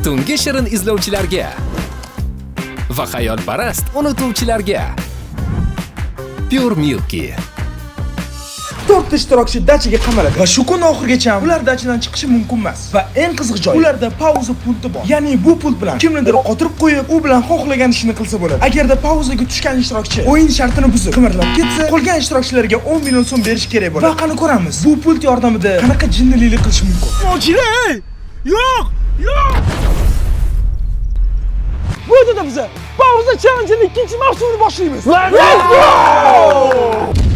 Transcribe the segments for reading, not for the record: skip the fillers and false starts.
tungi shirin izlovchilarga va xayolparast unutuvchilarga Pure Milky. 4 ishtirokchi dachaga qamaladi va shu kun oxirigacha ular dachadan chiqishi mumkin emas. Va eng qiziq joyi, ularda pauza pulti bor. Ya'ni bu pult bilan kimnidir qotirib qo'yib, u bilan xohlagan ishini qilsa bo'ladi. Agarda pauzaga tushgan ishtirokchi o'yin shartini buzib, qimirlab ketsa, qolgan ishtirokchilarga 10 million so'm berish kerak bo'ladi. Va qani ko'ramiz, bu pult yordamida qanaqa jinnilik qilish mumkin. Mochilay! Yo'q! Yo'q! Bu yerda biz pauza challenge'ning ikkinchi mavsumini boshlaymiz. Let's go!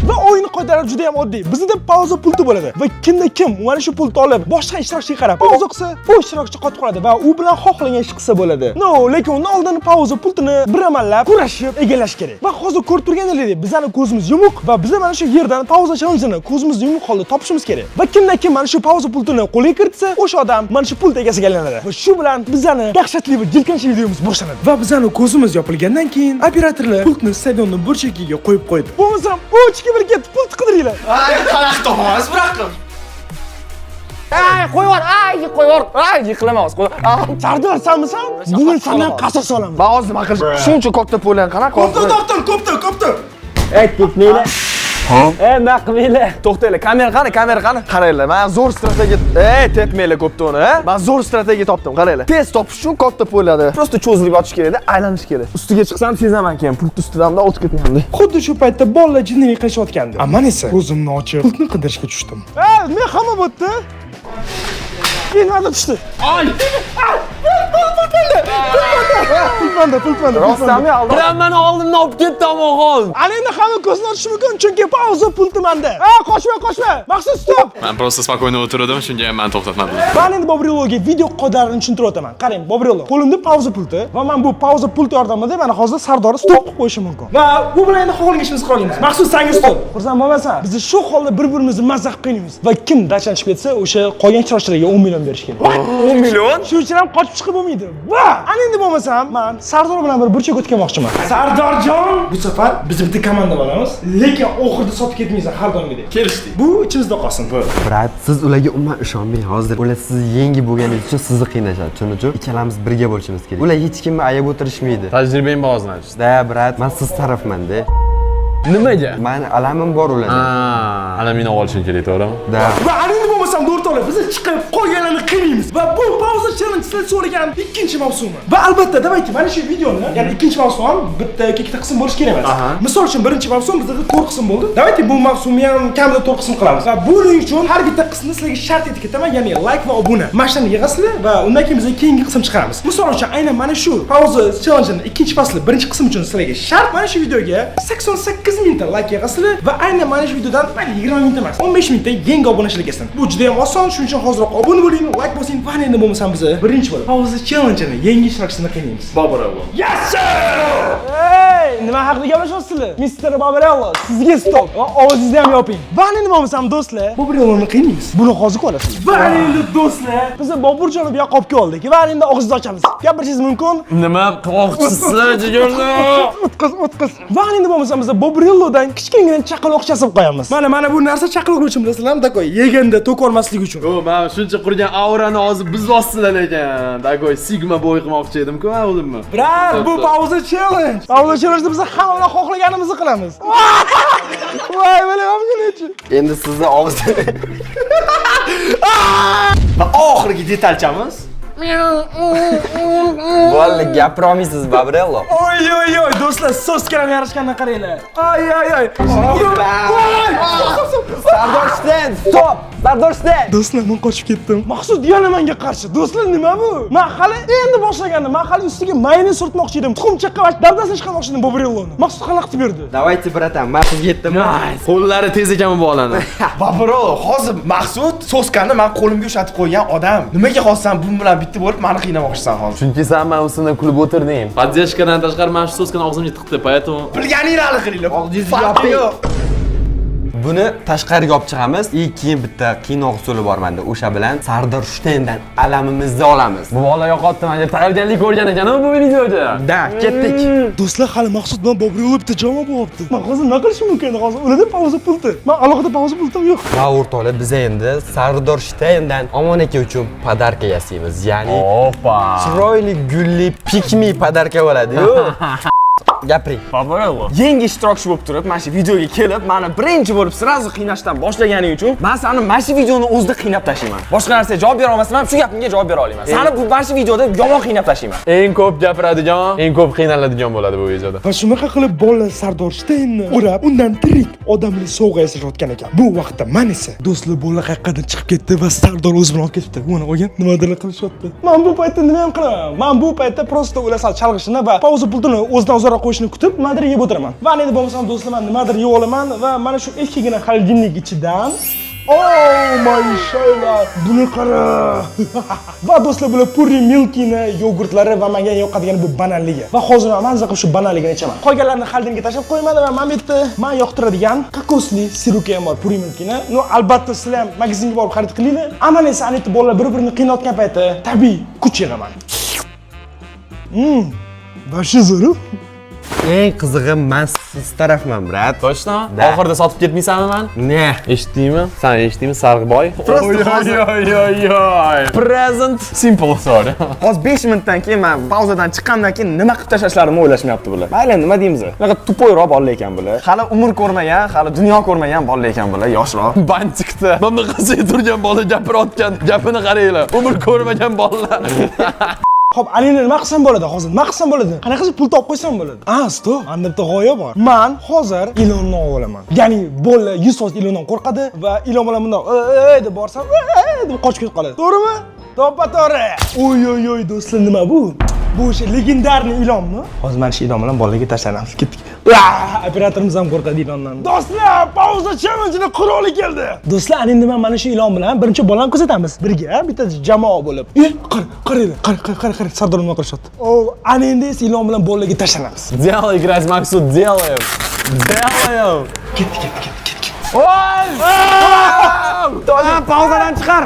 Va o'yin qoidalari juda ham oddiy. Bizda pauza pulti bo'ladi va kimda kim mana shu pultni olib boshqa ishtirokchiga qarab pauza qilsa, bu ishtirokchi qotib qoladi va u bilan xohlagan ish qilsa bo'ladi. No, lekin undan oldin pauza pultini bir amallab kurashib egallash kerak. Va hozir ko'rib turganingizdek, bizning ko'zimiz yumuq va biz mana shu yerdan pauza challenge'ini ko'zimiz yumuq holda topishimiz kerak. Va kimdan kim mana shu pauza pultini qo'lga kiritsa, o'sha odam mana shu pult egasiga aylanadi. Va shu bilan bizning dahshatli va jirkanch videomiz boshlanadi. Va bizning ko'zimiz yopilgandan keyin operatorlar pultni stadionning burchagiga qo'yib qo'ydi. Bo'lmasam, o'chki bir ketib pult qidiringlar. Ay, qanaqa topamiz, bırakın. Ay, qo'yvor, qo'yvor. Yiqilamiz. Sardor, sanmisan? Bugun sendan qasos olaman. Men hozir nima qilish? Shuncha katta pullarni qanaqa Koptir. Tepmanglar. Nima qilinglar? To'xtanglar, kamera qani? Qaranglar, men zo'r strategiya, tepmanglar koptoni, ha? Men zo'r strategiya topdim, qaranglar. Tez topish uchun katta pullarni prosta cho'zilib yotish kerak, aylanish kerak. Ustiga chiqsam sezaman keyin, pult ustidan o'tib ketmayapti. Xuddi shu paytda bolalar jinnilik qilishayotgandi. Men esa ko'zimni ochib, pultni qidirishga tushdim. Men hamma bo'tdi. Nima tushdi? Ay! Pultmanda. Rostami oldi. Biramani oldimdan olib ketdi amog'on. Ana endi hamma ko'zini ochishi mumkin, chunki pauza pulti menda. Qochma. Maqsad stop. Men просто спокойно o'tirdim, shunga ham men to'xtatmadim. Men endi Bobriloga video qoidalarini tushuntirib o'taman. Qarang, Bobrilo, qo'limda pauza pulti va men bu pauza pulti yordamida mana hozir Sardorni stop qilib qo'yishim mumkin. Va bu bilan endi xohlagan ishimizni qilaymiz. Maqsad senga stop. Xursand bo'lmasan, biz shu holda bir-birimizni mazaq qilamiz va kim dachdan chiqib ketsa, o'sha qolgan ishtirokchilarga 10 million berish kerak. 10 million? Shu uchun ham qochib chiqib bo'lmaydi. Va ana endi bo'lmasam, men Sardor bilan bir burchak o'tkazmoqchiman. Sardorjon, bu safar biz bitta komanda bo'lamiz, lekin oxirida sotib ketmaysan har doimgidek. Kelishdik. Bu ichimizda qolsin. Brat, siz ularga umuman ishonmang. Hozir ular sizni yengib bo'lganingiz uchun sizni qiynashadi. Shuning uchun ikkalamiz birga bo'lishimiz kerak. Ular hech kimni ayab o'tirishmaydi. Tajribang bor, значит. Da, brat, men siz tarafman-da. Nimaga? Men alamim bor ularda. Alamini olishing kerak, to'g'rimi? Da. Va endi bo'lmasam to'g'ri, biz chiqib qolganlarni qiynaymiz. Va bu pauza challenge sizlar so'ragan ikkinchi mavsumi. Va albatta, davayki, mana shu videoni, ya'ni ikkinchi mavsum bitta yoki ikkita qism bo'lish kerak emas. Misol uchun birinchi mavsum bizda 4 qism bo'ldi. Davayki, bu mavsumni ham kamida 4 qism qilamiz. Va buning uchun har bitta qismni sizlarga shart etib ketaman, ya'ni like va obuna. Mashlarni yig'asizlar va undan keyin biz keyingi qism chiqaramiz. Misol uchun aynan mana shu pauza challengening ikkinchi fasli birinchi qism uchun sizlarga shart mana shu videoga 88 mingta like yig'asizlar va aynan mana shu videodan 20 mingta emas, 15 mingta yangi obunachilar kelsin. Bu juda ham oson, shuning uchun hozirroq obuna bo'ling, like bosing. Va endi bo'lmasam biz birinchi bo'lib pauza challengening yangi ishtirokchisini qiynaymiz. Bobrello. Yes sir! Hey, nima haqida gaplashyapsizlar? Mr. Bobrello, sizga stop. Va ovozingizni ham yoping. Va endi bo'lmasam do'stlar, Bobrelloni qiynaymiz. Buni hozir ko'rasiz. Va endi do'stlar, biz Boburjon va Yaqobga oldik. Va endi og'zingizni ochamiz. Gapirishingiz mumkin? Nima qilmoqchisizlar, jigarlar? O'tqiz. Va endi bo'lmasam biz Bobrellodan kichkina chaqaloq chasib qo'yamiz. Mana bu narsa chaqaloq uchun bilasizlarmi, takoy? Yeganda to'k olmasligi uchun. O, men shuncha qurgan aurani hozir biz ostilar ekan. Dagoy Sigma bo'y qilmoqchi edim-ku, o'zimni. Brat, bu pauza challenge. Pauza challenge biz hamma bilan xohlaganimizni qilamiz. Voy, bilamanmi-chi? Endi sizni og'zida Va oxirgi detalchamiz. Bo'ldi, gapira olmaysiz, Bobrello. Oy, do'stlar, so'zkaram yarashgandan qaranglar. Ay. Sardor stand, stop. Sardor stand. Do'stlar, men qochib ketdim. Maqsud yana menga qarshi. Do'stlar, nima bu? Men hali endi boshlagandim. Men hali ustiga mayonez surtmoqchi edim. Tuxum chaqqavash dabdasini chiqarmoqchi edim Bobrelloni. Maqsud xalaqtib berdi. Давайте, bratан, men sizga yetdim. Qo'llari tez ekan bu bolani. Bobrello, hozir Maqsud soskani men qo'limga ushatib qo'ygan odam. Nimaga hozsan bu bilan bitta bo'lib meni qiynamoqchisan hozir? Chunki sen men ustidan kulib o'tirding. Podyashkadan tashqari men shu soskani og'zimga tiqdi, поэтому Bilganinglarni qilinglar. Og'zingizni yoping. Buni tashqariga olib chiqamiz. Keyin bitta qiynoq usuli bor menda. O'sha bilan Sardor Shteyndan alamimizni olamiz. Bu bola yo'qotdi, menga tayyorgarlik ko'rgan ekan bu videoda. Da, ketdik. Do'stlar, hali Maqsud bilan Bobur yo'lda bitta jama bo'lyapti. Men hozir nima qilishim mumkin? Hozir ulardan pauza pulti. Men alohida pauza pultim yo'q. Va o'rtoqlar, biz endi Sardor Shteyndan omon aka uchun podarka yasaymiz. Ya'ni Opa. chiroyli gulli pikmi podarka bo'ladi-yu. Gapiring. Yangi ishtirokchi bo'lib turib, mana shu videoga kelib, meni birinchi bo'lib sirazu qiynashdan boshlaganing uchun men seni mana shu videoni o'zida qiynab tashlayman. Boshqa narsaga javob bera olmasam ham shu gapingga javob bera olaman. Seni bu mana shu videoda yomon qiynab tashlayman. Eng ko'p gapiradigan, eng ko'p qiynaladigan bo'ladi bu videoda. Va shunaqa qilib bolalar Sardor Shteynni o'rab, undan tirik odamli sovg'a yasashayotgan ekan. Bu vaqtda men esa do'stlar bolalar haqiqatan chiqib ketdi va Sardor o'zi bilan olib ketibdi. Buni olgan nimadir qilishyapti. Men bu paytda nima ham qilaman? Men bu paytda prosta ular sal chalg'ishini va pauza pultini o'zidan uzoqroq qo'yishini kutib, nimadir yeb o'tiraman. Va endi bo'lmasam do'stlar, men nimadir yeb olaman va mana shu ikkigina xolodilnik ichidan mashallah, buni qara. Va do'stlar, bular Puri Milkini yogurtlari va menga yoqadigan bu bananligi. Va hozir men mazza qilib shu bananligini ichaman. Qolganlarini xolodilnikka tashlab qo'ymadim va men bitta men yoqtiradigan kokosli sirupga ham bor Puri Milkini. No, albatta sizlar ham magazinga borib xarid qilinglar. Aman esa anita bolalar bir-birini qiynayotgan payti tabiiy kuch yig'aman. Bashi zo'r. Eng qizig'i men siz tarafman, brat. Точно? Oxirida sotib ketmaysanmi men? Ne? Eshitdingmi? Sen eshitdingmi, Sarg'boy? Present simple sorry. Hozir 5 minutdan keyin men pauzadan chiqqandan keyin nima qilib tashlashlarimni o'ylashmayapti bular. Mayli, nima deymiz? Bunaqa tupoyroq bolalar ekan bular. Hali umr ko'rmagan, hali dunyo ko'rmagan bolalar ekan bular, yoshroq. Bantikda mana qasay turgan bola gapirayotgan gapini qaranglar. Umr ko'rmagan bolalar. Xo'p, alini nima qilsam bo'ladi hozir? Nima qilsam bo'ladi? Qanaqa pul topib qo'ysam bo'ladi? Stop. Menda bitta g'oya bor. Men hozir ilonni olaman. Ya'ni bolalar 100% ilondan qo'rqadi va ilon bilan bundoq deb borsam, deb qochib ketib qoladi. To'g'rimi? To'ppa-to'g'ri. Oy, do'stlar, nima bu? Bu o'sha legendarniy ilonmi? Hozir mana shu ilon bilan bolalarga tashlanamiz. Ketdik. Operatorimiz ham qo'rqadi ilondan. Do'stlar, pauza challenge-ni quroli keldi. Do'stlar, endi men mana shu ilon bilan birinchi bolani kuzatamiz. Birga, bitta jamoa bo'lib. Qara, Sardor nima qilishyapti? Ana endi esa ilon bilan bolalarga tashlanamiz. Делай, играть, Максут, делаем. Ketdik. Voy! Pauzadan chiqar.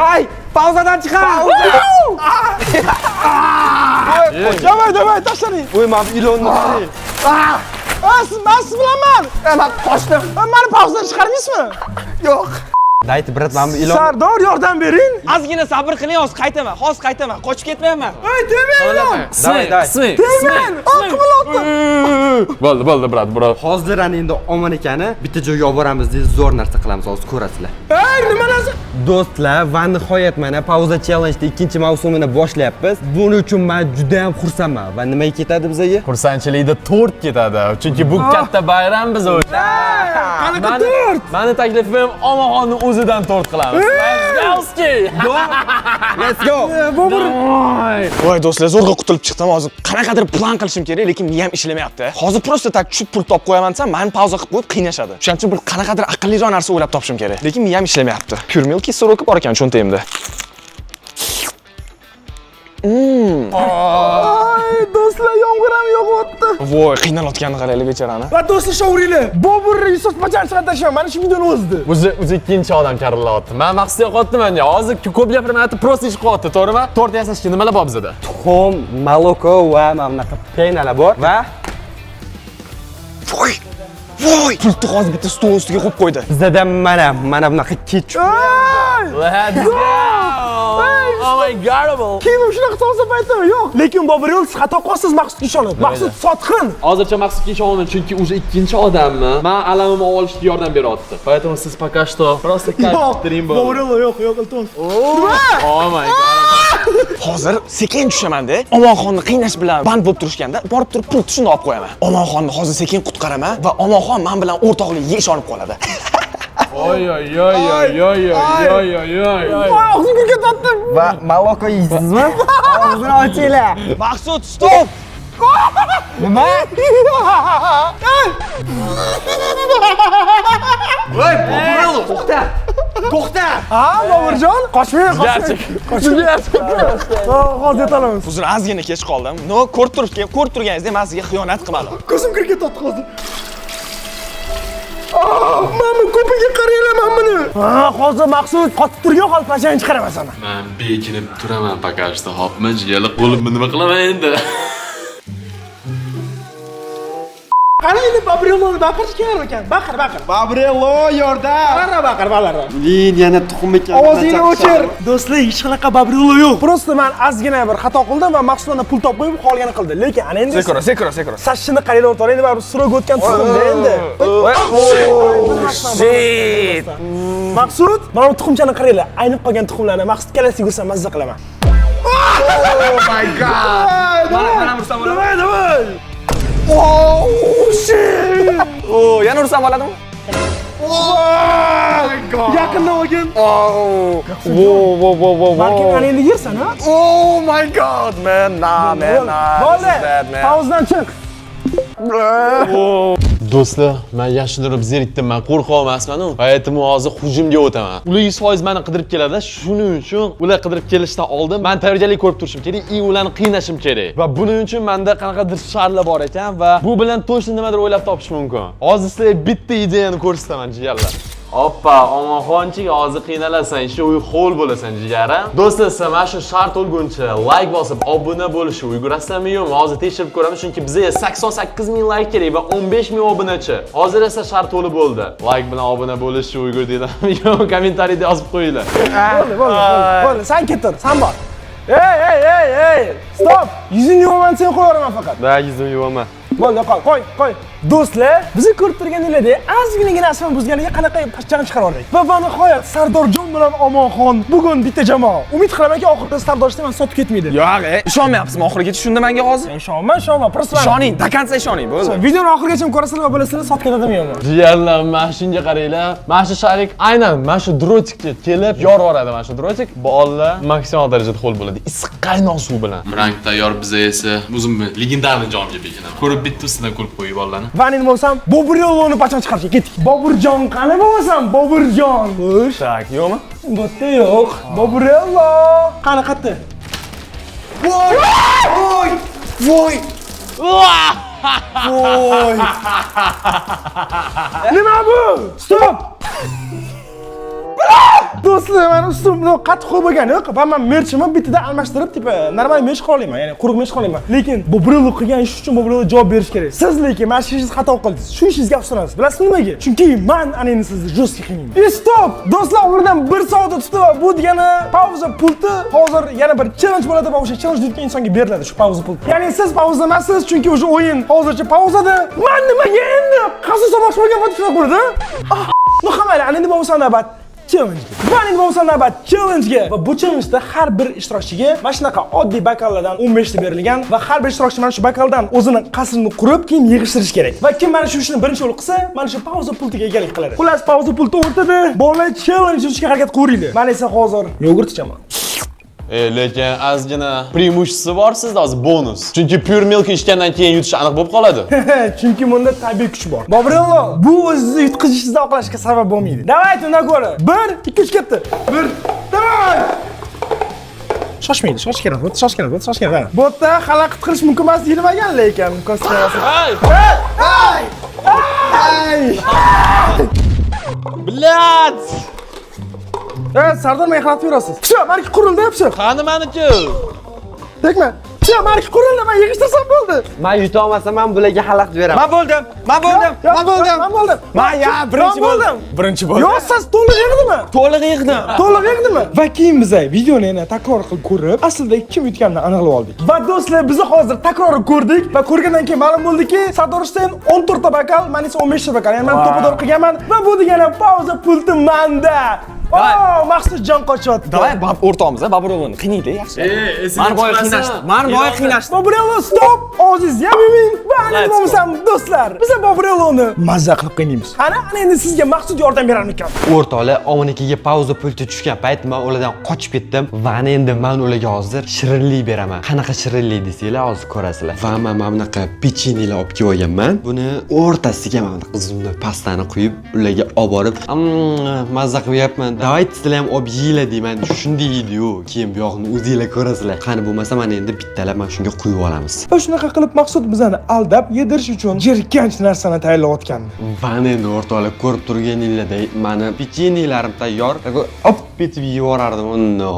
Pauzadan chiqar. Davay, tashlaning. Voy, men ilonni Siz bilanman. Men qochdim. Meni pauzadan chiqarmaysizmi? Yo'q. Dayt, brat, men bu ilon Sardor, yordam bering. Ozgina sabr qiling, hozir qaytaman. Qochib ketmayman. Давай. Bo'ldi, brat. hozir ana endi omon ekani bitta joyga olib boramiz deb zo'r narsa qilamiz, hozir ko'rasizlar. Nima narsa? Do'stlar, va nihoyat mana pauza challenge ikkinchi mavsumini boshlayapmiz. Buning uchun men juda ham xursandman. Va nimaga ketadi bizga? Xursandchilikda tort ketadi. Chunki bu katta bayram biz uchun. Qanaqa tort? Meni taklifim Omonxonni o'zidan tort qilamiz. Let's go. Voy do'stlar, zo'rg'a qutulib chiqdim. Hozir qanaqadir plan qilishim kerak, lekin miyam ishlamayapti. Hozir prosta tak tushib pul topib qo'yaman desam, meni pauza qilib qo'yib qiynashadi. Shuning uchun bir qanaqadir aqlliroq narsa o'ylab topishim kerak. Lekin miyam ishlamayapti. Pure Milky siropi bor ekan cho'ntagimda. Do'stlar, yomg'ir ham yog'yapti. Voy, qiynalayotganini qaranglar bechorani. Va do'stlar, shovringlar. Boburni Yusuf bajarishga tashlab, mana shu videoni o'zdi. O'zi ikkinchi odam karilayapti. Men maqsad yo'qotdi menga. Hozir ko'p gapirmayapti, prosta ish qilyapti, to'g'rimi? Tort yasashga nimalar bor bizda? Tuxum, moloko va mana bunaqa peynalar bor va Voy! Pultni hozir bitta stol ustiga qo'yib qo'ydi. bizda mana bunaqa ketchup. Let's go! Oh my god! Kim shunaqa toza paytmi? Yo'q. Lekin Bobur yo'l siz xato qilasiz, Maqsud ishonadi. Maqsud sotqin. Hozircha Maqsudga ishonaman, chunki o'sha ikkinchi odamni men alamimni olishga yordam beryapti. Поэтому siz пока что просто кайф Bobur yo'q, iltimos. Oh my god! Hozir sekin tushaman-da. Omonxonni qiynash bilan band bo'lib turishganda, borib turib pul tushini olib qo'yaman. Omonxonni hozir sekin qutqaraman va Omonxon men bilan o'rtoqlikka ishonib qoladi. Oy. Og'zimga ketyapti. Va moloko yeysizmi? Og'zini ochinglar. Maqsud, stop! Nima? Voy, to'xta. Boburjon, qochmang. Hozir yetamiz. Hozir ozgina kech qoldim. No, ko'rib turganingizdek men sizga xiyonat qilmadim. Ko'zim kirib ketyapti hozir. Mana ko'piga qaranglar mana buni. Ha, hozir Maqsud qotib turgan hol pachani chiqaraman sana. Men bekinib turaman pakashda. Hopmi, jiyaliq bo'libmi nima qilaman endi? Qani endi Babrelloni baqirish kerak ekan. Baqir. Babrello yordam. Qara baqir balalar. Blin, yana tuxum ekan. Ovozingni o'chir. Do'stlar, hech qanaqa Babrello yo'q. Просто men ozgina bir xato qildim va Maqsuddan pul topib qo'yib qolganini qildi. Lekin ana endi Sekro. Sashini qaranglar o'rtoqlar, endi baribir surog o'tgan tuxumda endi. Shit. Maqsud, mana bu tuxumchani qaranglar. Aynib qolgan tuxumlarni Maqsud kalasiga yursam mazza qilaman. Oh my god. Mana ursam bo'ladimi? Davay. Oh, shit. Oh, yana ursam bo'ladimi? Oh my god. Yaqindan olgin. Oh. Whoa. Balki ana endi yersan, ha? Oh my god, man. Nah, man. Bo'ldi. Pauzdan chiq. Do'stlar, men yashinib zerikdim, men qo'rqolmasman-ku. Hayotimi hozir hujumga o'taman. Ular 100% meni qidirib keladi. Shuning uchun ular qidirib kelishdan oldin men tayyorgarlik ko'rib turishim kerak, ularni qiynashim kerak. Va buning uchun menda qanaqadir sharlar bor ekan va bu bilan to'shni nimadir o'ylab topish mumkin. Hozir sizlarga bitta ideyani ko'rsataman, jigarlar. Oppa, omonxonchik, hozir qiynalasan, ishni uy xo'l bo'lasan, jigaram. Do'stlar, siz mana shu shart olguncha like bosib, obuna bo'lishni ulgurasizmi yo'qmi? Hozir tekshirib ko'ramiz, chunki bizga 88 ming like kerak va 15 ming obunachi. Hozir esa shart to'lib bo'ldi. Like bilan obuna bo'lishni ulgur deydimi? Yo'q, kommentariyada yozib qo'yinglar. Bo'ldi. Sen ketir, sen bor. Ey! Stop! Yuzingni yuvaman, sen qo'yaman faqat. Da, yuzimni yuvaman. Bo'ldi, qo'y. Do'stlar, bizni ko'rib turganinglarda ozginagina asman buzganiga qanaqa pachchani chiqarib oldik. Va nihoyat Sardorjon bilan Omonxon bugun bitta jamoa. Umid qilamanki, oxirida Sardorjon men sotib ketmaydi. Yo'q, ishonmayapsizmi? Oxirigacha shunda menga hozir. Ishonma, просто Ishoning, до конца ishoning, bo'ldi. Videoni oxirigacha ko'rasizlar va bilasizlar sotib ketadimi yo'qmi? Jigarlar, mana shunga qaranglar. Mana shu sharik aynan mana shu drotikga kelib yorib yuboradi. Mana shu drotik bolalar maksimal darajada ho'l bo'ladi. Issiq qaynoq suv bilan. Rang tayyor, biza esa o'zimni legendarniy jonga bekinaman. Ko'rib bitta ustidan ko'rib qo'yib bolalarni. Va endi bo'lsam, Boburelloni pachon chiqarishga ketdik. Boburjon qani bo'lsam, Boburjon. Xo'sh. Tak, yo'qmi? Bu yerda yo'q. Boburello. Qani qayerda? Voy. Nima bu? Stop. Do'stlar, men ustimda qattiq qo'yib bo'lgan yo'q. Va men merchimni bittadan almashtirib, tipa normal merch qila olaman, ya'ni quruq merch qila olaman. Lekin Boburello qilgan ish uchun Boburello javob berish kerak. Siz lekin mana shu ishingizni xato qildingiz. Shu ishingizga afsuslanasiz. Bilasizmi nimaga? Chunki men ana endi sizni jostki qiymayman. Stop! Do'stlar, umridan 1 soat o'tibdi va bu degani pauza pulti hozir yana bir challenge bo'ladi va o'sha challenge deyotgan insonga beriladi shu pauza pulti. Ya'ni siz pauza emassiz, chunki o'sha o'yin hozircha pauzada. Men nimaga endi qasos olmoqchi bo'lgan vaqt shunaqa bo'ladi? No qamaylar, ana endi bo'lmasa navbat challenge. Va endi bo'lsa navbat challenge-ga. Va bu challenge-da har bir ishtirokchiga mana shunaqa oddiy bakallardan 15 ta berilgan va har bir ishtirokchi mana shu bakaldan o'zini qasrini qurib, keyin yig'ishtirish kerak. Va kim mana shu ishni birinchi yo'l qilsa, mana shu pauza pultiga egalik qiladi. Xullas, pauza pulti o'rtada bolalar challenge yutishga harakat qilaveradi. Men esa hozir yogurt ichaman. Lekin ozgina preimущество bor sizda hozir bonus. Chunki pure milk ichgandan keyin yutish aniq bo'lib qoladi. Chunki bunda tabiiy kuch bor. Boburello, bu o'zingizni yutqizishingizdan oqlashga sabab bo'lmaydi. Давайте, undan ko'ra. 1, 2, 3 ketdi. 1. Давай! Shoshmaydi, shosh kerak. Bu yerda xalaqit qilish mumkin emas deyilmagan lekin ko'rsatasiz. Ay! Blat! Sardor, men xalaqit berasiz. Всё, meniki qurildi, всё. Qani meniki? Tegma. Всё, meniki qurildi, men yig'ishtirsam bo'ldi. Men yuta olmasam ham bularga xalaqit beraman. Men bo'ldim. Men birinchi bo'ldim. Yo'q, siz to'liq yig'dimi? To'liq yig'dim. Va keyin biz videoni yana takror qilib ko'rib, aslida kim yutganini aniqlab oldik. Va do'stlar, biz hozir takrorni ko'rdik va ko'rgandan keyin ma'lum bo'ldiki, Sardor Husayn 14 ta bakal, men esa 15 ta bakal. Ya'ni men to'pidor qilganman va bu degani pauza pulti menda. Maqsudjon qochyapti. Davay, o'rtog'imiz, Baburolloni qiynaydi, yaxshi. Men boya qiynashdi. Baburello, stop! Oziz yaming. Va endi bo'lmasam do'stlar, biz Baburelloni mazza qilib qiynaymiz. Ana endi sizga Maqsud yordam berarmikan? O'rtoqlar, omanikiga pauza pulti tushgan payt men ulardan qochib ketdim va endi men ularga hozir shirinlik beraman. Qanaqa shirinlik desanglar, hozir ko'rasizlar. Va men mana bunaqa pechenyelar olib kelib olganman. Buni o'rtasiga mana bunaqa uzun pastani quyib, ularga olib borib, mazza qilyapman Давайте sizlar ham olib yeylar deyman. Shunday yeydi-yu. Keyin bu yoqni o'zingizlar ko'rasizlar. Qani bo'lmasa mana endi bittalab mana shunga quyib olamiz. Va shunaqa qilib maqsud bizani aldab yedirish uchun jirkanch narsani tayyorlayotgandi. Mana endi o'rtoqlar ko'rib turganinglardek, mani pecheniyelarim tayyor. Hop bitib yuborardim uni.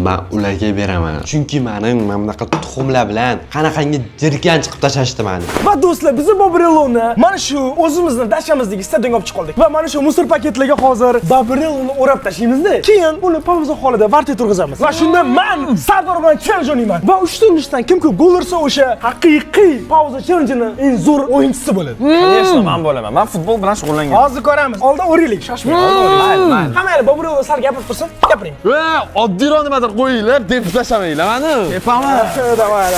Men ularga beraman. Chunki mening mana bunaqa tuxumlar bilan qanaqangi jirkanch qilib tashlashdi meni. Va do'stlar, biz Bobreloni mana shu o'zimizni dashamizdagi stadionga olib chiqib qoldik. Va mana shu musor paketlarga hozir Bobreloni o'rab tashlaymiz-da. Keyin uni pauza holida vartga turg'izamiz. Va shunda men Sardor bilan challenge o'ynayman. Va 3 turilishdan kim ko'p gol ursa o'sha haqiqiy pauza challenge-ning eng zo'r o'yinchisi bo'ladi. Конечно, men bo'laman. Men futbol bilan shug'ullangan. Hozir ko'ramiz. Oldin o'raylik, shoshmang. Mayli. Hamma Bobreloni sal gapirib tursin, gapiring. Oddiyroq nimadir qo'yinglar, deb tashlamanglar meni. Davay.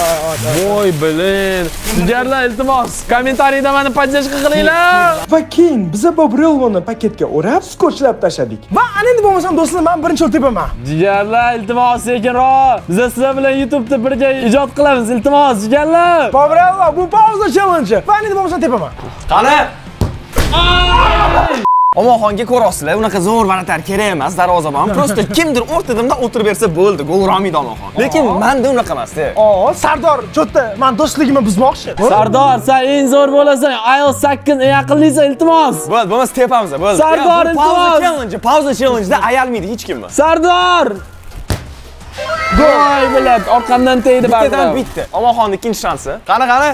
Voy bilin. Sizlarga iltimos, kommentariyda meni podдержка qilinglar. Va keyin biz Bobreloni paketga o'rab, skotchlab tashladik. Va ana endi bo'lmasam do'stlar, men birinchi o'tib tepaman. Jigarlar, iltimos, sekinroq. Biz sizlar bilan YouTube'da birga ijod qilamiz, iltimos, jigarlar. Bobrello, bu pauza challenge. Va endi bo'lmasam tepaman. Qani? Omonxonga ko'rasizlar, unaqa zo'r varatar kerak emas, darvozabon. Prosta kimdir o'rtadimda o'tirib bersa bo'ldi, gol urolmaydi Omonxon. Lekin menda unaqa emas-da. Sardor, cho'tta, men do'stligimni buzmoqchi. Sardor, sen eng zo'r bo'lasan. iOS 8 eng aqllisi, iltimos. Bo'lmasa tepamiz, bo'ldi. Sardor, iltimos. Pauza challenge-da ayalmaydi hech kimmi. Sardor! Voy bilat, orqamdan tegdi baribir. Bittadan bitta. Omonxonning ikkinchi shansi. Qani?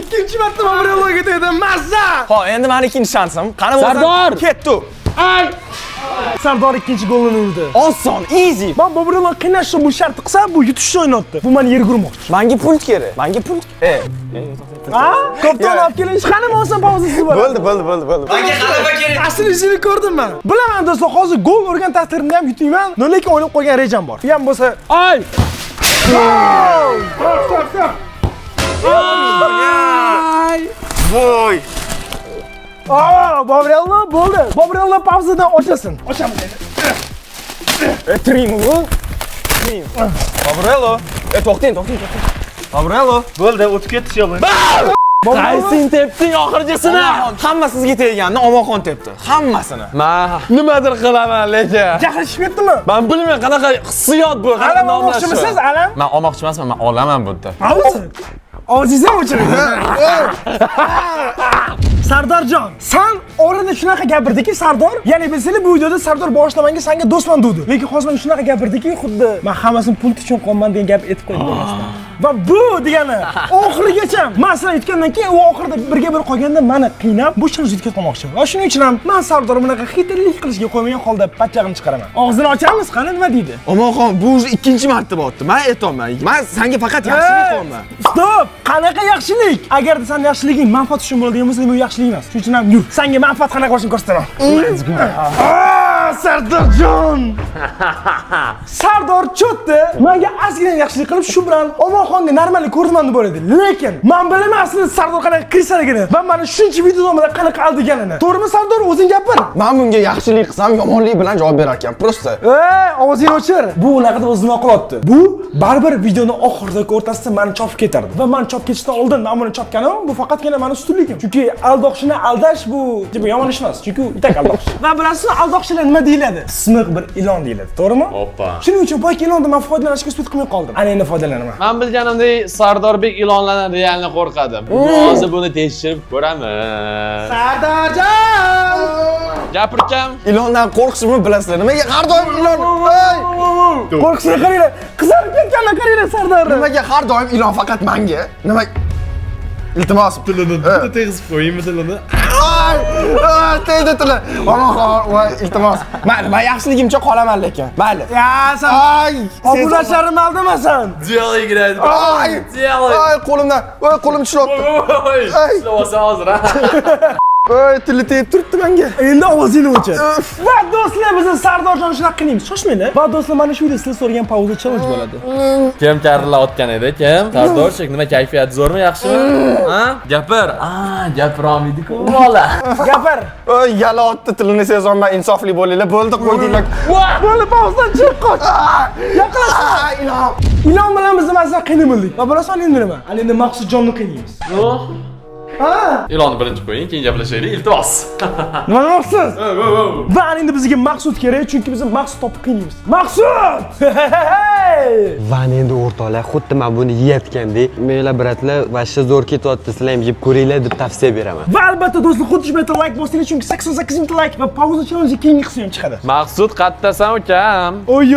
Ikkinchi marta Bobrelloga tegdi, mazza! Ho, endi meni ikkinchi shansim. Qani bo'lsa, Sardor! ketdi. Sardor ikkinchi golini urdi. Oson, easy. Men Bobrelloni qiynashni bu shart qilsa, bu yutishni o'ynatdi. Bu meni yerga urmoqchi. Menga pult kerak. Menga pult. Kopton olib keling, qani bo'lsa pauzasiz bor. Bo'ldi. Menga g'alaba kerak. Aslini ko'rdim men. Bilaman do'stlar, hozir gol urgan taqdirimda ham yutayman. Lekin o'ylab qo'ygan rejam bor. Bu ham bo'lsa, Ay! Voy. Bobrello bo'ldi. Bobrello pauzadan ochasin. Ochaman dedi. Trim bu. Bobrello. To'xting. Bobrello. Bo'ldi, o'tib ketdi yo'ldan. Qaysin tepding oxirgisini? Hamma sizga tegganini Omonxon tepdi. Hammasini. Men nimadir qilaman, lekin. Jahlashib ketdimi? Men bilmayman qanaqa hissiyot bu, qanaqa Alam olmoqchimisiz, alam? Men olmoqchi emasman, men olaman bu yerda. Og'zingizdan o'chiring. Sardorjon, sen orada shunaqa gapirdiki, Sardor, ya'ni bilsanglar bu videoda Sardor boshlamanga senga do'stman dedi. Lekin hozir men shunaqa gapirdiki, xuddi men hammasini pul uchun qolman degan gap aytib qo'ydi aslida. Va bu degani oxirigacha men sizlar aytgandan keyin u oxirida birga bir qolganda meni qiynab, bu ishni yutib ketmoqchi. Va shuning uchun ham men Sardor bunaqa xitrlik qilishga qo'ymagan holda patchag'ini chiqaraman. Og'zini ochamiz, qani nima deydi? Omonxon, bu ikkinchi marta bo'pti. Men aytolman. Men senga faqat yaxshilik qilaman. Stop! Qanaqa yaxshilik? Agarda sen yaxshiliging manfaat uchun bo'ladigan bo'lsa, bu yaxshilik emas. Shuning uchun ham yur. Senga manfaat qanaqa bo'lishini ko'rsataman. Sardorjon! Sardor cho'tdi. Menga ozgina yaxshilik qilib, shu bilan Omonxonga normallik ko'rsatmandi bo'ladi. Lekin men bilaman aslida Sardor qanaqa kirsaligini va meni shuncha videoda qanaqa aldiganini. To'g'rimi Sardor, o'zing gapir. Men bunga yaxshilik qilsam, yomonlik bilan javob berar ekan. Prosta. Og'zingni ochir. Bu unaqa deb o'zini oqilyapti. Bu baribir videoni oxiridagi o'rtasida meni chopib ketardi. Va men chopib ketishdan oldin men buni chopganim, bu faqatgina meni ustunligim. Chunki aldoqchini aldash bu yomon ish emas. Chunki itak aldoqchi. Va bilasizmi, aldoqchilar nima deyiladi? Simiq bir ilon deyiladi, to'g'rimi? Hoppa. Shuning uchun bu ilondan men foydalanishga uspet qilmay qoldim. Ana endi foydalanaman. Men bilganimdek Sardorbek ilonlardan realni qo'rqadim. Hozir buni tekshirib ko'ramiz. Sardorjon! Gapirkam. Ilondan qo'rqishimni bilasizlar. Nimaga har doim ilon? Qo'rqishni qaranglar. Qizarib ketganlar qaranglar Sardor. Nimaga har doim ilon faqat menga? Nima? Iltimos, Tilini tegizib qo'yingmi tilini? Tegdi tili. Omonxon, voy iltimos. Men yaxshiligimcha qolaman lekin. Mayli. Ya sen obunacharimni aldamasan. Jelly giradi. Ay, qo'limdan. Voy, qo'lim tishlabdi. Ishlasa hozir ha. Voy, tili tegib turibdi menga. Endi ovozingni o'chir. Va do'stlar, biz Sardorjon shunaqa qilamiz. Shoshmanglar. Va do'stlar, mana shu video sizlar so'ragan pauza challenge bo'ladi. Kim karilayotgan edi? Kim? Sardorchik, nima kayfiyat zo'rmi, yaxshimi? Ha? Gapir. Gapira olmaydi-ku bola. Gapir. Voy, yalotdi tilini sezonman, insofli bo'linglar. Bo'ldi, qo'ydinglar. Bo'ldi, pauzadan chiqib qoch. Yaqinlash. Ilon bilan biz masalan qiynaldik. Va bilasan endi nima? Endi Maqsudjonni qiynaymiz. Ilonni birinchi qo'ying, keyin gaplashaylik, iltimos. Nima demoqchisiz? Va endi bizga Maqsud kerak, chunki biz Maqsud topib qiynaymiz. Maqsud! Va endi o'rtoqlar, xuddi men buni yeyotgandek, menglar bratlar, vashcha zo'r ketyapti, sizlar ham yeb ko'ringlar deb tavsiya beraman. Va albatta do'stlar, xuddi shu bitta like bosinglar, chunki 88 lik va pauza challenge keyingi qismi ham chiqadi. Maqsud qattasan ukam. Oy.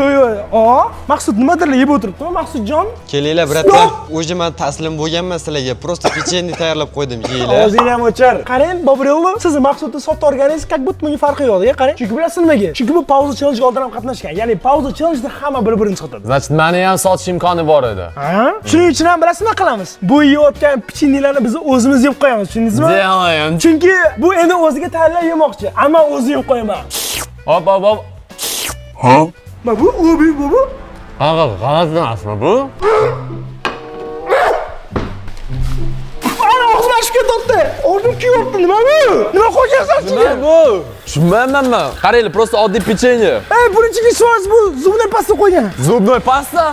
Maqsud nimadir yeb o'tiribdi, Maqsudjon? Kelinglar bratlar, o'zi men taslim bo'lganman sizlarga, prosta pechenni tayyorlab qo'ydim, yeyinglar. O'zingiz ham o'char. Qarang, Bobrillo, siz Maqsudni sotib olganingiz, как будто bunga farqi yo'q, qarang. Chunki bilasizmi nimaga? Chunki bu pauza challenge oldin ham qatnashgan. Ya'ni pauza challenge-da hamma bir-birini sotadi. Значит, meni ham sotish imkoni bor edi. Ha? Shuning uchun ham bilasizmi qilamiz? Bu yeyotgan pechenyelarni biz o'zimiz yeb qo'yamiz, tushundingizmi? Deyman. Chunki bu endi o'ziga tayyorlab yemoqchi, ammo o'zi yeb qo'yaman. Hop. Ma bu bu. G'alati emasmi bu? Og'zim ochib ketyapti. O'zim kuyapti, nima bu? Nima qo'ygansiz ichiga? Bu? Tushunmayapman. Qaranglar, prosta oddiy pechenye. Buning ichiga so'z bu zubnoy pasta qo'ygan. Zubnoy pasta?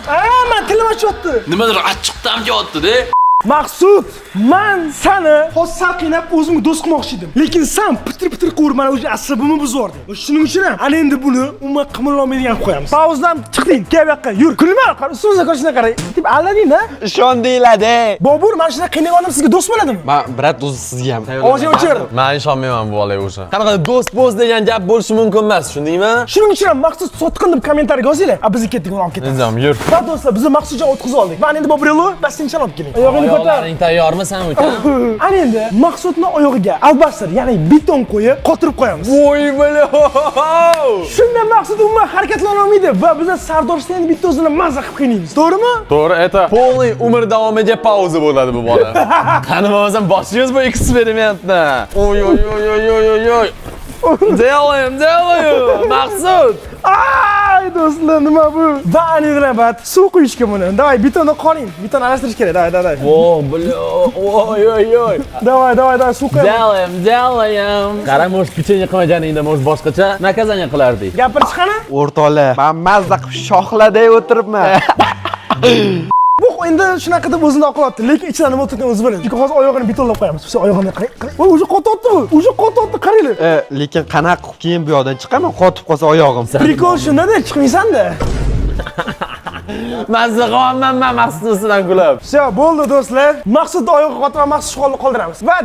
Men tilim ochyapti. Nimadir achchiq ta'm kelyapti-da. Maqsud, men seni hozir qiynab o'zimga do'st qilmoqchi edim. Lekin sen pitir quvurib mana o'sha asabimni buzording. Shuning uchun ham ana endi buni umuman qimirolmaydigan qilib qo'yamiz. Pauzdan chiqding, kel bu yoqqa, yur. Kulma, ustimizga ko'rishni qarang. Deb allading-da. Ishondinglar-da. Bobur, mana shunday qiynab olib sizga do'st bo'ladimi? Men brat o'zi sizga ham Og'zing o'chir. Men ishonmayman bu olay o'sha. Qanaqa do'st degan gap bo'lishi mumkin emas, tushundingmi? Shuning uchun ham Maqsud sotqin deb kommentariyaga yozinglar. Biz ketdik, uni olib ketamiz. Nizam, yur. Va do'stlar, biz Maqsudjon o'tkazib oldik. Men endi Bobrillo, bastingni olib keling. Oyog'ini ko'tar. Oyoqlaring tayyormi sen ukam? Ana endi Maqsudning oyog'iga albasir, ya'ni beton qo'yib, qotirib qo'yamiz. Voy bala. Shunda Maqsud umuman harakatlana olmaydi va biz Sardorishdan bitta o'zini mazza qilib qiynaymiz. To'g'rimi? To'g'ri, это полный umr davomiga pauza bo'ladi bu bola. Qani bo'lmasam boshingiz bu eksperimentni. Oy. Делаем. Maqsud. Ay do'stlar, nima bu? Va aniqlabat, suv quyishga buni. Davay, betonni qoling. Beton aralashtirish kerak. Davay. Voh, oy. Davay, suv qo'yamiz. Делаем. Qara, mo'sh pechenye qilmaganingda mo'sh boshqacha nakazanya qilardik. Gapirish qani? O'rtoqlar, men mazza qilib shoxladay o'tiribman. Bu endi shunaqa deb o'zini oqlayapti, lekin ichidan nima o'tayotganini o'zi biladi. Chunki hozir oyog'ini betonlab qo'yamiz. O'sha oyog'ini qarang. Voy, o'sha qotyapti bu. O'sha qotyapti, qaranglar. Lekin qanaqa qilib keyin bu yoqdan chiqaman, qotib qolsa oyog'im. Prikol shunda-da chiqmaysan-da. Mazza qilyapman men Maqsuddan kulib. Все, bo'ldi do'stlar. Maqsudni oyog'i qotib, Maqsud shuqolni qoldiramiz. Va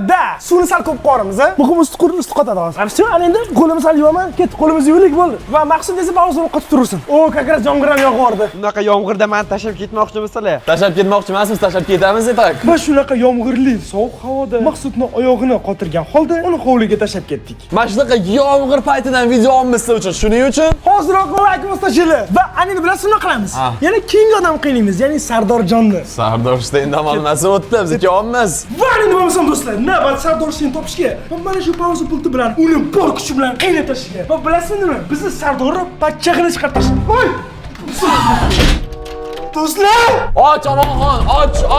suvni sal ko'p qo'yamiz, ha. Muhim usti qotadi hozir. Все, ana endi qo'limizni sal yuvaman, ketdi, qo'limizni yuvlik bo'ldi. Va Maqsud esa pauzani qotib tursin. Как раз yomg'ir ham yog'ardi. Bunaqa yomg'irda men tashlab ketmoqchimisizlar? Tashlab ketmoqchi emasmiz, tashlab ketamiz etak. Va shunaqa yomg'irli, sovuq havoda Maqsudning oyog'ini qotirgan holda uni hovliga tashlab ketdik. Mana shunaqa yomg'ir paytidan video olmishsiz uchun, shuning uchun Hoziroq like bosinglar. Va ana endi bilasizmi nima qilamiz? Yana keyingi odam qiynaymiz, ya'ni Sardorjonni. Sardorishdan namoznasi o'tdi, bizga olmas. Va endi bo'lmasam do'stlar, navbat Sardorishni topishga va mana shu pauza pulti bilan uni bor kuchi bilan qiynab tashlashga. Va bilasizmi nima? Bizni Sardorni pachchag'ini chiqarib tashladi. Voy! Do'stlar! Och, Omonxon,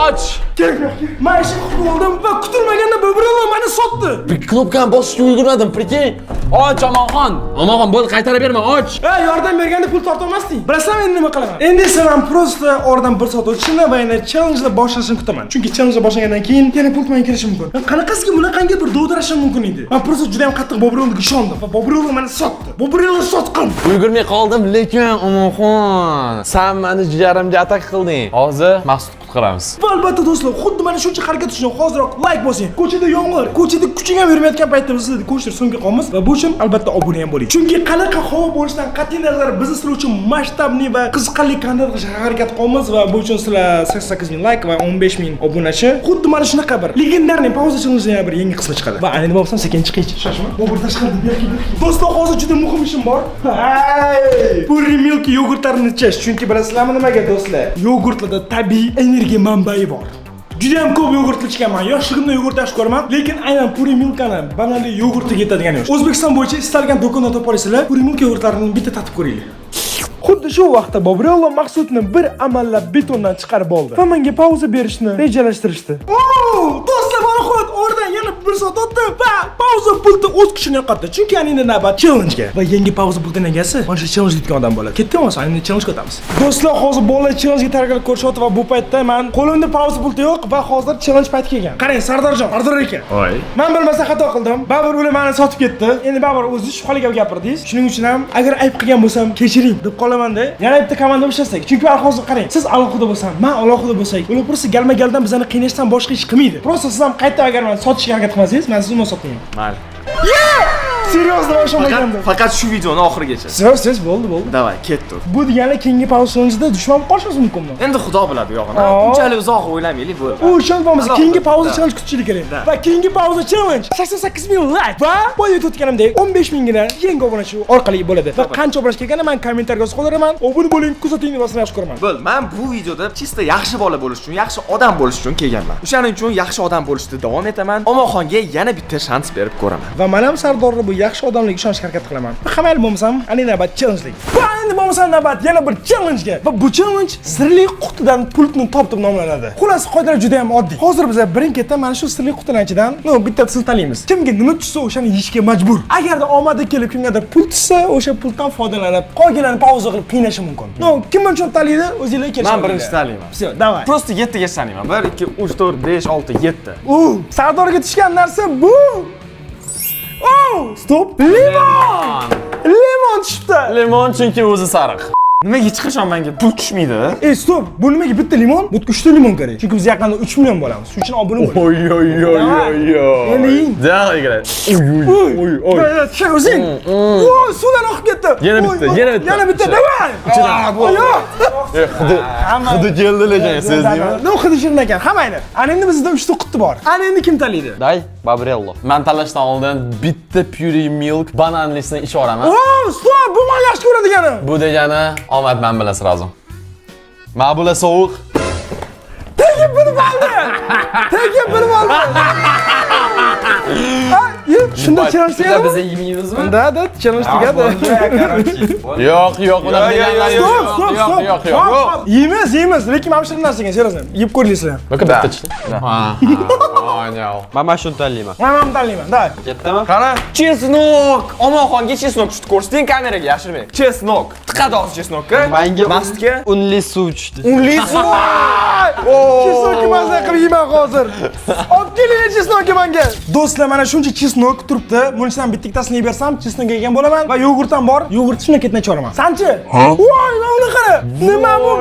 och. Kerak. Men ishni qilib oldim va kutilmaganda Bobrillo meni sotdi. Bir knopkani bosishga ulgurmadim, prikey. Och, Omonxon, bo'ldi, qaytarib berma, och. Yordam berganda pul torta olmasding. Bilasizmi endi nima qilaman? Endi esa men prosta oradan bir soat o'tishini va yana challenge boshlashini kutaman. Chunki challenge boshlagandan keyin yana pul bilan kirishi mumkin. Qanaqasiga bunaqangi bir dovdirashim mumkin edi. Men prosta juda ham qattiq Bobrilloga ishondim va Bobrillo meni sotdi. Bobrillo sotqin. Ulgurmay qoldim, lekin Omonxon, sen meni jigarimga atak qilding. Hozir Maqsud qutqaramiz. Va albatta do'stlar, xuddi mana shuncha harakat uchun hoziroq like bosing. Ko'chada yomg'ir, ko'chada kuching ham yurmayotgan paytda biz sizlarni ko'chir so'ngga qolamiz va bu uchun albatta obuna ham bo'ling. Chunki qanaqa havo bo'lishidan qat'iy nazar biz sizlar uchun masshtabli va qiziqarli kontent qilishga harakat qilamiz va bu uchun sizlar 88 ming like va 15 ming obunachi. Xuddi mana shunaqa bir legendarniy pauza challenge bir yangi qismi chiqadi. Va endi bo'lsam sekin chiqaychi, shoshma. Bobur tashqarida berki. Do'stlar, hozir juda muhim ishim bor. Puri milk yogurtlarini ichish. Chunki bilasizlarmi nimaga do'stlar? Yogurtlarda tabiiy energiya manbai bor. Juda ham ko'p yogurt ichganman. Yoshligimda yogurt yaxshi ko'raman, lekin aynan Puri Milkani bananli yogurtiga yetadigan yo'q. O'zbekiston bo'yicha istalgan do'konda topa olasizlar. Puri Milk yogurtlarini bitta tatib ko'ringlar. Xuddi shu vaqtda Bobrello Maqsudni bir amallab betondan chiqarib oldi va menga pauza berishni rejalashtirishdi. Do'stlar, mana xud oradan yana 1 soat o'tdi va pauza pulti o'z kuchini yo'qotdi. Chunki endi navbat challenge-ga va yangi pauza pultining egasi mana shu challenge yutgan odam bo'ladi. Ketdimi, endi challenge o'tamiz. Do'stlar, hozir bolalar challenge-ga tayyorgarlik ko'rishyapti va bu paytda men qo'limda pauza pulti yo'q va hozir challenge payti kelgan. Qarang, Sardorjon, Sardor aka. Voy. Men bilmasa xato qildim. Babur ular meni sotib ketdi. Endi Babur o'zi shubhali gap gapirdingiz. Shuning uchun ham agar ayb qilgan bo'lsam, kechiring deb qolaman-da. Yana bitta komanda ishlasak. Chunki hozir qarang, siz alohida bo'lsam, men alohida bo'lsak, ular просто galma-galdan bizani qiynashdan boshqa ish qilmaydi. Просто siz ham qayta agar meni sotishga harakat qilmasangiz, men sizni sotmayman. Mayli. Seriozdan o'shamaganda. Faqat shu videoni oxirigacha. Siz bo'ldi. Davay, ketdik. Bu degani keyingi pauzamizda dushman qolishimiz mumkinmi? Endi xudo biladi yog'ini. Unchalik uzoq o'ylamaylik bo'ldi. U ishonmaymiz. Keyingi pauza challenge kutishlik kerak. Va keyingi pauza challenge 88,000 like va boya o'tganimdek 15,000 gina yangi obunachi orqali bo'ladi. Va qancha obunachi kelganini men kommentarga yozib qoldiraman. Obuna bo'ling, kuzating deb yaxshi ko'raman. Bo'l, men bu videoda chista yaxshi bola bo'lish uchun, yaxshi odam bo'lish uchun kelganman. O'shaning uchun yaxshi odam bo'lishda davom etaman. Omonxonga yana bitta shans berib ko'raman. Va men ham Sardorga bu yaxshi odamlikka ishonishga harakat qilaman. Hammayli bo'lmasam, ana navbat challenge. Va endi bo'lmasam navbat yana bir challenge-ga. Va bu challenge sirli qutidan pultni topib nomlanadi. Xullas, qoidalar juda ham oddiy. Hozir biz birin-ketdan mana shu sirli qutidan ichidan, bittasini tanlaymiz. Kimga nima tushsa, o'shani yeyishga majbur. Agarda omadi kelib kimgadir pul tushsa, o'sha puldan foydalanib, qolganini pauza qilib qiynashi mumkin. Kim uchun tanlaydi? O'zingizlar kelishing. Men birinchi tanlayman. Всё, давай. Просто 7 ga sanayman. 1 2 3 4 5 6 7. Sardorga tushgan narsa bu. Stop. Limon. Limon tushibdi. Limon chunki o'zi sariq. Nimaga hech qachon menga pul tushmaydi? Stop. Bu nimaga bitta limon? Bu 3 ta limon kerak. Chunki biz yaqinda 3 million bo'lamiz. Shuning uchun obuna bo'ling. Endi yeng. Daqiq kerak. Shay o'zing. Suvdan oqib ketdi. Yana bitta. Yana bitta. Davay. Hidi keldi lekin sezdingmi? Nima hidi shirin ekan? Hammayni. Ana endi bizda 3 ta quti bor. Ana endi kim tanlaydi? Day, Bobrello. Men tanlashdan oldin bitta Pure Milk bananlisini ichib olaman. Stop. Bu men yaxshi ko'radiganim. Bu degani omad men bilan sразу. Ma'bula sovuq. Tegib bilib oldi. Shunda challenge qiladi. Biz yeymizmi? Da, challenge qiladi. Yo'q, unaqa deganlar yo'q. Yeymiz, lekin mana shu narsaga seriously yeb ko'ringlar. Bakka bitta chiqdi. Ha. Aynan. Men mana shuni tanlayman. Men tanlayman, da. Ketdimi? Qani? Chesnok. Omonxonga chesnok tushdi, ko'rsating kameraga yashirmang. Chesnok. Tiqadi hozir chesnokka. Menga Mastga unli suv tushdi. unli suv. Chesnokni mazza qilib yeyman hozir. Olib keling chesnokni menga. Do'stlar, mana shuncha chesnok turibdi. Bunisidan bittasini yeb bersam, chesnok yegan bo'laman va yogurt ham bor. Yogurt shunday ketmay choraman. Sanchi? Voy, mana qara. Nima bu?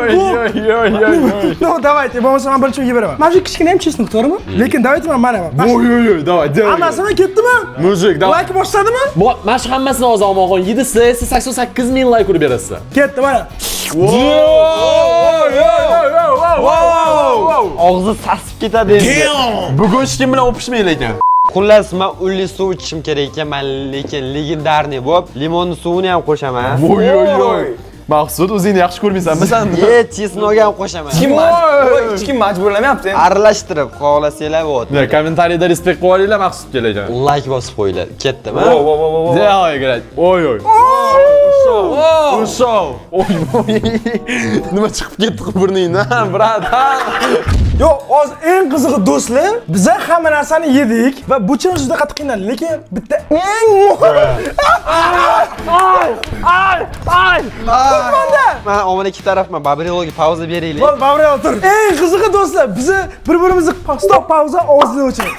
No, давайте, bo'lmasa men bir chun yeb beraman. Mana shu kichkina ham chesnok to'g'rimi? Lekin давайте men mana. Давай. Hammasini ketdimi? Mujik, давай. Like boshladimi? Mana shu hammasini hozir omonxon yedi, siz 88,000 like urib berasiz. Ketdi mana. Og'zi sasib ketadi endi. Bugun hech kim bilan o'pishmaydi lekin. Xullas, men unli suv ichishim kerak ekan, lekin legendarniy bo'lib, limonning suvini ham qo'shaman. Voy. Maqsud, o'zingni yaxshi ko'rmaysanmi sen? Chesnokni ham qo'shaman. Hech kim majburlamayapti. Aralashtirib qolasanglar bo'ldi. Kommentariyada respekt qo'yib olinglar Maqsudga lekin. Like bosib qo'yinglar. Ketdimi? Давай играть. Oy. Show. Nima chiqib ketdi burningdan, brat? Yo'q, hozir eng qizig'i do'stlar, biz hamma narsani yedik va bu challenge juda qattiq qiynaldi, lekin bitta eng Men omon ikki tarafman. Bobrelloga pauza beraylik. Bo'l, Bobrello tur. Eng qizig'i do'stlar, biz bir-birimizni stop pauza ovozini o'chirdik.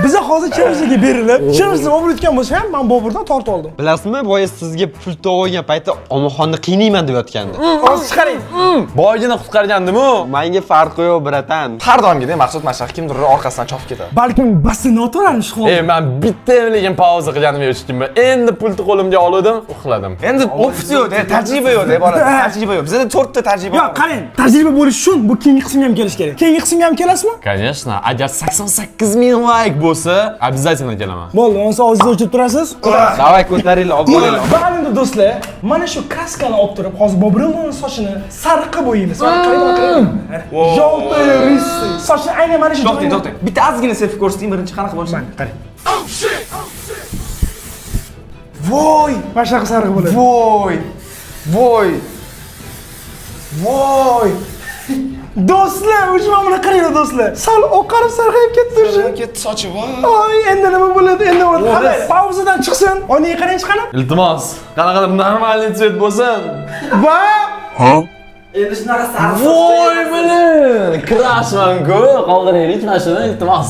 Biz hozir challenge'ga berilib, challenge'ni obuna o'tgan bo'lsa ham men Boburdan tortib oldim. Bilasizmi, boya sizga pul to'g'ilgan paytda omonxonni qiynayman deb yotgandi. Hozir chiqaring. Boygina qutqargandim-ku. Menga farqi yo'q, bratan. Har doimgidek Maqsud mashaq kimdir orqasidan chopib ketadi. Balkim basini o'tiramiz hozir. Men bitta lekin pauza qilganim eshitdimmi? Endi pulni qo'limga oldim, uxladim. Endi opsiya yo'q-da, tajriba yo'q-da, bola. Tajriba yo'q. Bizda 4 ta tajriba Yo'q, qarang, tajriba bo'lish uchun bu keyingi qismga ham kelish kerak. Keyingi qismga ham kelasizmi? Конечно, agar 88,000 like bo'lsa, обязательно kelaman. Bo'ldi, o'nsa ovozni o'chirib turasiz. Davay ko'taringlar, olib bo'linglar. Va endi do'stlar, mana shu kraskani olib turib, hozir Bobrelloning sochini sariqqa bo'yaymiz. Qarang. Joltay rissi. Sochni aynan mana shu To'xtang. Bitta ozgina selfie ko'rsating, birinchi qanaqa bo'lsa. qarang. Voy, mana shunaqa sariq bo'ladi. Voy. Voy! Do'stlar, o'sha mana buni qaranglar do'stlar. Sal oqarib sarg'ayib ketdi o'sha. Ketdi sochi voy. Oy, endi nima bo'ladi? Endi bo'ladi. Qarang, pauzadan chiqsin. Oynaga qarang chiqani. Iltimos, qanaqadir normalniy svet bo'lsin. Va Endi shunaqa sariq. Voy bilan, krashman-ku, qoldiraylik mana shuni iltimos.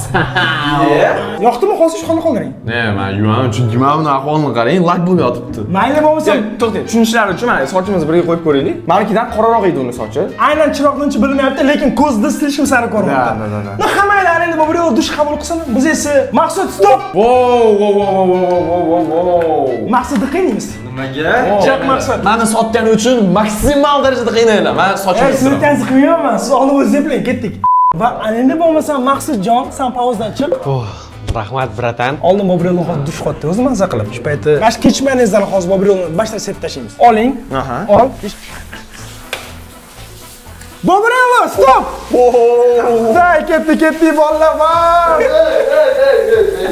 yoqdimi hozir shu xona qoldiring. Ne, men yuvaman, chunki mana buni ahvolini qarang, lak bo'lib yotibdi. Mayli bo'lmasa, To'xtang, tushunishlari uchun mana sochimizni birga qo'yib ko'raylik. Menikidan qoraroq edi uni sochi. aynan chiroqninchi bilinmayapti, lekin ko'zda silishim sari ko'ryapti. Da. Na hammanglar endi bir yo'l dush qabul qilsin. Biz esa maqsad stop. Wow. Maqsadni qiynaymiz. Nimaga? Chaq maqsad. Meni sotgani uchun maksimal darajada qiynaylar. Men sochimni Sizni tanzi qilmayman. Siz olib o'zingiz bilan ketdik. Va endi bo'lmasa Maqsudjon, sen pauzdan chiq. Rahmat bratan. Oldin Bobrelni hozir dush qotdi, o'zi mazza qilib. Shu payti bash kechmaningizdan hozir Bobrelni boshdan sepib tashlaymiz. Oling. Aha. Ol. Bobrello, stop! Day ketdi bolalar.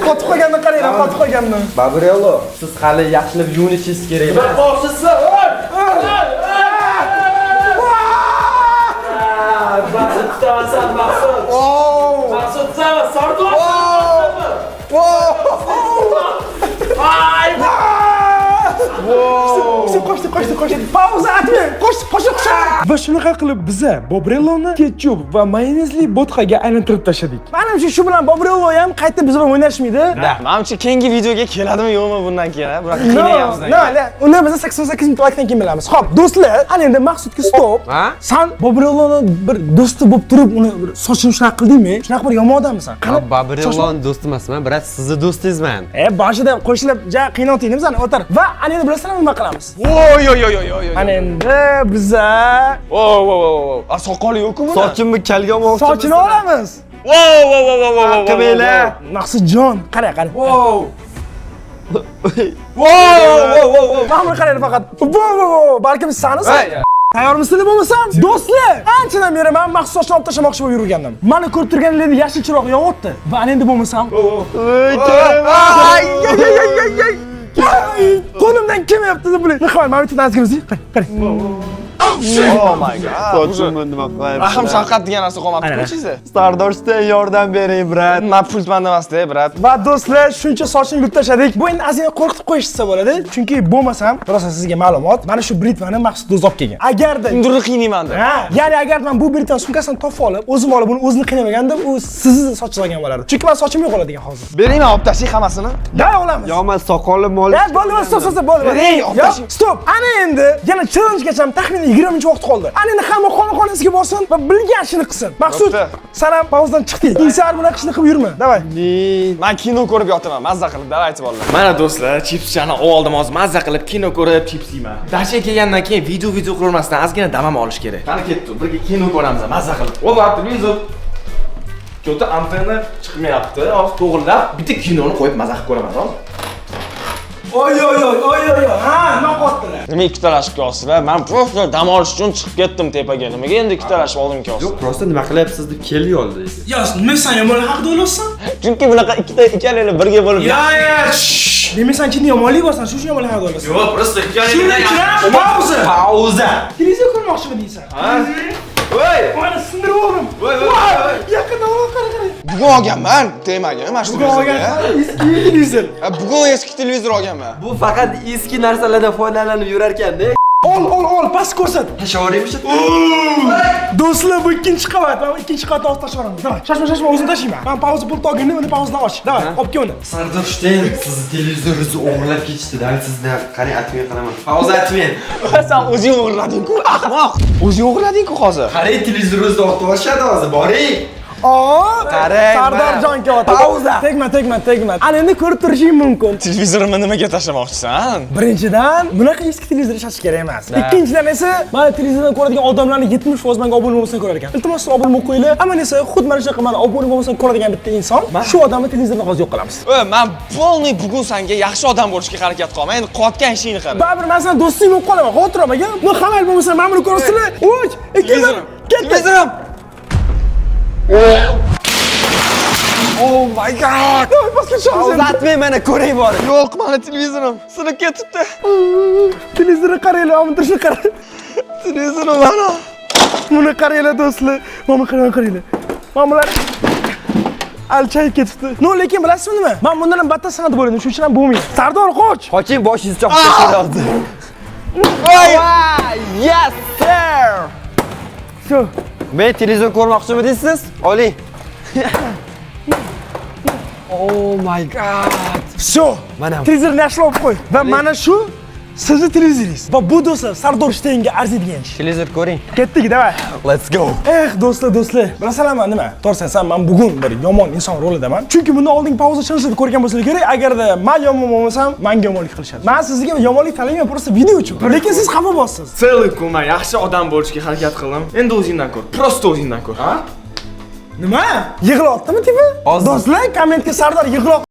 Qotib qolganini qaranglar, qotib qolganini. Babrello, siz hali yaxshilab yuvinishingiz kerak. Va boshisi. Maqsud tutasan, Maqsud. Maqsud tutasan, Sardor. Qo'shdi. Pauza atmang. Qo'shib. Va shunaqa qilib biza Bobrelloni ketchup va mayonezli vodkaga aylantirib tashladik. Menimcha shu bilan Bobrello ham qayta biz bilan o'ynashmaydi. Menimcha keyingi videoga keladimi yo'qmi bundan keyin? Bunaqa qiynayapmiz. Uni biz 88 minut vaqtdan keyin bilamiz. Xo'p, do'stlar, ana endi Maqsudga stop. Sen Bobrelloni bir do'sti bo'lib turib, uni sochini shunaqa qildingmi? Shunaqa bir yomon odamsan. Babrillon do'st emasman, brat, sizni do'stingizman. Boshida qo'shilib, ja qiynotdingiz ana o'tir. Va ana endi bilasizlarmi nima qilamiz? Voy. Ana endi biza Soqoli yo'q-ku buni. Sochimni kalga olmoqchi. sochini olamiz. Qimela. Maqsudjon, qara. Mana buni qarang faqat. Balkim sanisiz. Tayyormisizlar bo'lmasam? Do'stlar, anchadan beri men Maqsud sochini olib tashlamoqchi bo'lib yurgandim. Mana ko'rib turganingizda yashil chiroq yonyapti. Va ana endi bo'lmasam. Qo'limdan kelmayapti deb biling. Rahmat, men bitta nazgirimizni qarang. Oh my god. Sochimni nima qilayapsan? Rahim shafqat degan narsa qolmabdi-ku sizda. Stardoshda yordam bering, brat. Men pultman emas-da, brat. Va do'stlar, shuncha sochni yulib tashladik. Bu endi ozgina qo'rqitib qo'yishsa bo'ladi, chunki bo'lmasam, rosa sizga ma'lumot, mana shu britvani Maqsud o'zi olib kelgan. Agarda Indurni qiynaymanda. ya'ni agar men bu britvan sumkasini topib olib, o'zim olib uni o'zini qiynamagandim, u sizni sochingiz olgan bo'lardi. Chunki men sochim yo'q oladigan hozir. Beringman, olib tashlang hammasini. Da olamiz. Yo, men soqolim mol. Bo'ldi, stop, bo'ldi. Stop. Ana endi yana challenge-gacha taxminan 20 minut vaqt qoldi. Ana endi hamma xonasiga borsin va bilgan ishini qilsin. Maqsud, sen ham pauzdan chiqding. Insar bunaqa ishni qilib yurma. Davay. Men kino ko'rib yotaman, mazza qilib, davaychi bolalar. Mana do'stlar, chipschani oldim hozir mazza qilib kino ko'rib chips yeyman. Dasha kelgandan keyin video ko'rmasdan ozgina dam olish kerak. Qani ketdi, birga kino ko'ramiz, mazza qilib. O'lab televizor. Cho'ta antenna chiqmayapti. Hozir to'g'rilab bitta kinoni qo'yib mazza qilib ko'raman, hozir. Oy. Ha, nima qotdilar? Nima ikki talashib olsizlar? Men просто dam olish uchun chiqib ketdim tepaga. Nimaga endi ikki talashib oldim ki olsizlar? Yo'q, prosta nima qilyapsiz deb keldi oldi. Yo, nima sen yomon haqida o'ylaysan? Chunki bunaqa ikkalaylar birga bo'lib. Ya, demaysan ki yomonlik borsan, shu yomonlik haqida o'ylaysan. Yo'q, просто Pauza. Televizor ko'rmoqchimi deysan? Voy! Mana sindirib oldim. Voy. Yaqindan qara. Bugun olganman, demagan, mana shu Eski televizor. Bugun eski televizor olganman. Bu faqat eski narsalardan foydalanib yurar ekanda. Ol, past ko'rsat. Tashaveraymish. Do'stlar, bu ikkinchi qavat. Men ikkinchi qavatni olib tashlamoqchiman. Davay, shashma, o'zim tashlayman. Men pauza pul olganda uni pauzadan och. Davay, olib kel uni. Sardoshdan sizni televizoringizni o'g'irlab ketishdi-da. Sizni qarang, atmay qaraman. Pauza atmang. Sen o'zing o'g'irlading-ku, ahmoq. O'zing o'g'irlading-ku hozir. Qarang, televizoringizni otib olishadi hozir. Boring. Qarang, Sardorjon kelyapti. Pauza. Tegma. Ana endi ko'rib turishing mumkin. Televizorimni nimaga tashlamoqchisan? Birinchidan, bunaqa eski televizor ishlatish kerak emas. Ikkinchidan esa, mana televizordan ko'radigan odamlarning 70% menga obuna bo'lmasdan ko'rar ekan. Iltimos, obuna bo'lib qo'yinglar. Ammo esa, xuddi mana shunaqa mana obuna bo'lmasdan ko'radigan bitta inson, shu odamni televizorni hozir yo'q qilamiz. Men polniy bugun senga yaxshi odam bo'lishga harakat qilaman. Endi qotgan ishingni qil. Baribir men sen do'sting bo'lib qolaman. Xotiramaga. Bu hamal bo'lmasa, men buni ko'rsizlar. Uch, ikkinchidan, Televizorim. Oh my god! Uzatmay meni ko'ray bor. Yo'q, mana televizorim sinib ketibdi. Televizorni qaranglar, omdirishni qarang. Televizorim mana. Buni qaranglar do'stlar. Mana qaranglar. Mana bular alchayib ketibdi. No, lekin bilasizmi nima? Men bundan ham battar san'at bo'ladim, shuning uchun ham bo'lmaydi. Sardor, qoch. Qoching, boshingizni chopib ketyapti. Yes, sir. Shu. Men televizor ko'rmoqchimi deysiz? Oling. Oh my god. Shu. Mana. Televizorni yaxshilab qo'y. Va mana shu sizni televizoringiz. Va bu do'stlar Sardor Shteinga arziydigan ish. Televizor ko'ring. Ketdik, davay. Let's go. Do'stlar, bilasizlarmi nima? To'g'risi, men bugun bir yomon inson rolidaman. Chunki bundan oldingi pauza channelda ko'rgan bo'lsangiz kerak, agarda men yomon bo'lmasam, menga yomonlik qilishadi. Men sizga yomonlik talamayman, просто video uchun. Lekin siz xafa bo'lasiz. Целый kun men yaxshi odam bo'lishga harakat qildim. Endi o'zingdan ko'r. Prosta o'zingdan ko'r. Ha? Nima? Yig'layaptimi tipi? Do'stlar, kommentga Sardor yig'loq